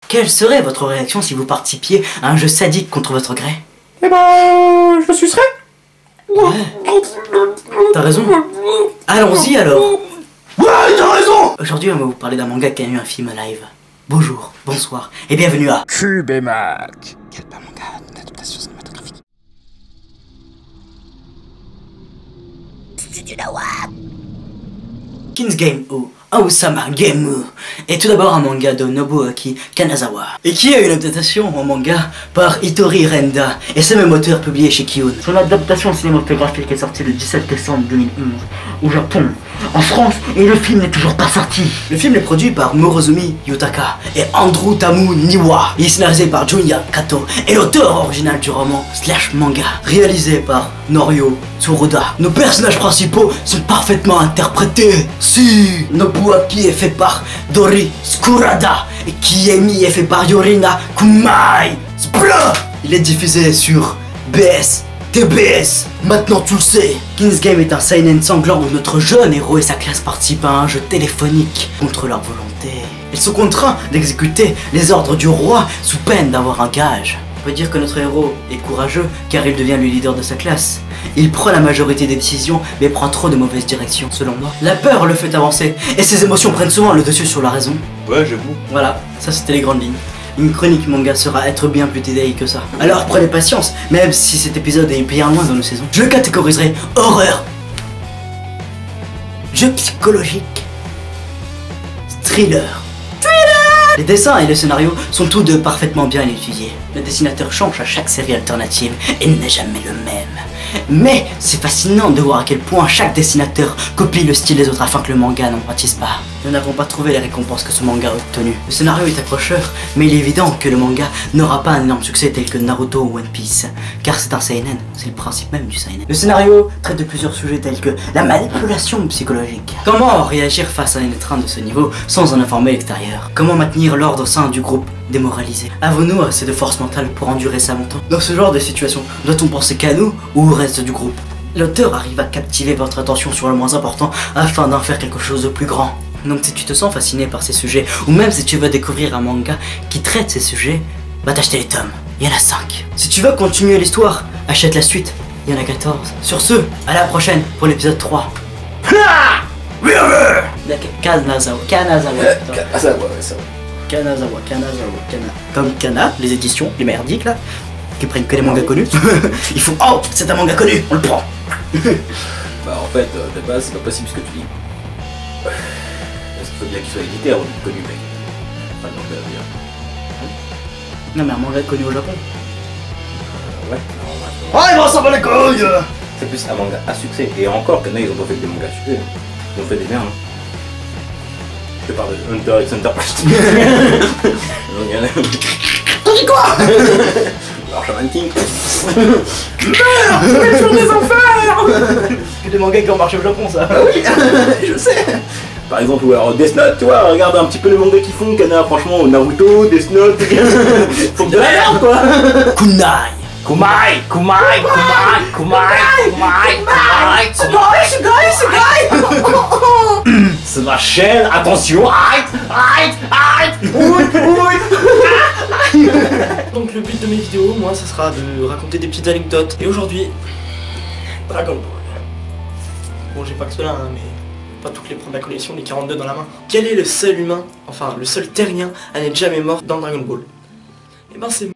Quelle serait votre réaction si vous participiez à un jeu sadique contre votre gré? Eh ben, je me sucerais. Ouais. T'as raison. Allons-y alors. Ouais, t'as raison. Aujourd'hui, on va vous parler d'un manga qui a eu un film live. Bonjour, bonsoir, et bienvenue à Cube et Mac. Quel pas manga d'adaptation cinématographique. King's Game ou Aosama Game est tout d'abord un manga de Nobuaki Kanazawa et qui a une adaptation en manga par Hitori Renda et c'est même auteur publié chez Kiun. Son adaptation cinématographique est sortie le 17 décembre 2011 au Japon, en France, et le film n'est toujours pas sorti. Le film est produit par Morozumi Yutaka et Andrew Tamu Niwa. Il est scénarisé par Junya Kato et l'auteur original du roman / manga, réalisé par Norio Tsuruda. Nos personnages principaux sont parfaitement interprétés. Si Nobuaki est fait par Dori Tsukurada et Kiemi est fait par Yorina Kumai. Spla. Il est diffusé sur BS TBS, maintenant tu le sais. King's Game est un seinen sanglant où notre jeune héros et sa classe participent à un jeu téléphonique contre leur volonté. Ils sont contraints d'exécuter les ordres du roi sous peine d'avoir un gage. On peut dire que notre héros est courageux car il devient le leader de sa classe. Il prend la majorité des décisions mais prend trop de mauvaises directions selon moi. La peur le fait avancer et ses émotions prennent souvent le dessus sur la raison. Ouais, j'avoue. Voilà, ça c'était les grandes lignes. Une chronique manga sera être bien plus détaillée que ça. Alors prenez patience, même si cet épisode est bien loin dans nos saisons. Je le catégoriserai horreur, jeu psychologique, thriller. Les dessins et le scénario sont tous deux parfaitement bien étudiés. Le dessinateur change à chaque série alternative et n'est jamais le même. Mais c'est fascinant de voir à quel point chaque dessinateur copie le style des autres afin que le manga n'en pâtisse pas. Nous n'avons pas trouvé les récompenses que ce manga a obtenues. Le scénario est accrocheur, mais il est évident que le manga n'aura pas un énorme succès tel que Naruto ou One Piece, car c'est un seinen, c'est le principe même du seinen. Le scénario traite de plusieurs sujets tels que la manipulation psychologique. Comment réagir face à un étreint de ce niveau sans en informer l'extérieur? Comment maintenir l'ordre au sein du groupe démoralisé? Avons-nous assez de force mentale pour endurer ça longtemps? Dans ce genre de situation, doit-on penser qu'à nous ou au reste du groupe? L'auteur arrive à captiver votre attention sur le moins important afin d'en faire quelque chose de plus grand. Donc si tu te sens fasciné par ces sujets, ou même si tu veux découvrir un manga qui traite ces sujets, va t'acheter les tomes, il y en a 5. Si tu veux continuer l'histoire, achète la suite, il y en a 14. Sur ce, à la prochaine pour l'épisode 3. Kanazawa. Comme Kana, les éditions, les merdiques là, qui prennent que des mangas connus. Ils font oh, c'est un manga connu, on le prend. Bah en fait, de base, c'est pas possible ce que tu dis. Parce qu'il faut bien qu'il soit édité avant d'être connu, mec. Enfin, non, bien. Non mais un manga connu au Japon. Ouais, non, Oh, il va s'en bat les couilles. c'est plus un manga à succès. Et encore, que là, ils ont pas fait que des mangas à succès. Ils ont fait des merdes. Hein. Je te parle de Hunter x Hunter. T'as dit quoi? Alors, Shaman King. Merde, c'est le jour des enfers. C'est des mangas qui ont marché au Japon ça. Ah oui, je sais. Par exemple, ou alors Death Note, tu vois, regarde un petit peu les mangas qu'ils font, Kana, franchement, Naruto, Death Note, faut que de la merde quoi. Kunai. Kumai. C'est ma chaîne, attention, arrête. Donc le but de mes vidéos, moi, ça sera de raconter des petites anecdotes. Et aujourd'hui, Dragon Ball. Bon, j'ai pas que cela, hein, mais pas toutes les prendre de la collection, les 42 dans la main. Quel est le seul humain, enfin le seul terrien à n'être jamais mort dans Dragon Ball? Et ben c'est...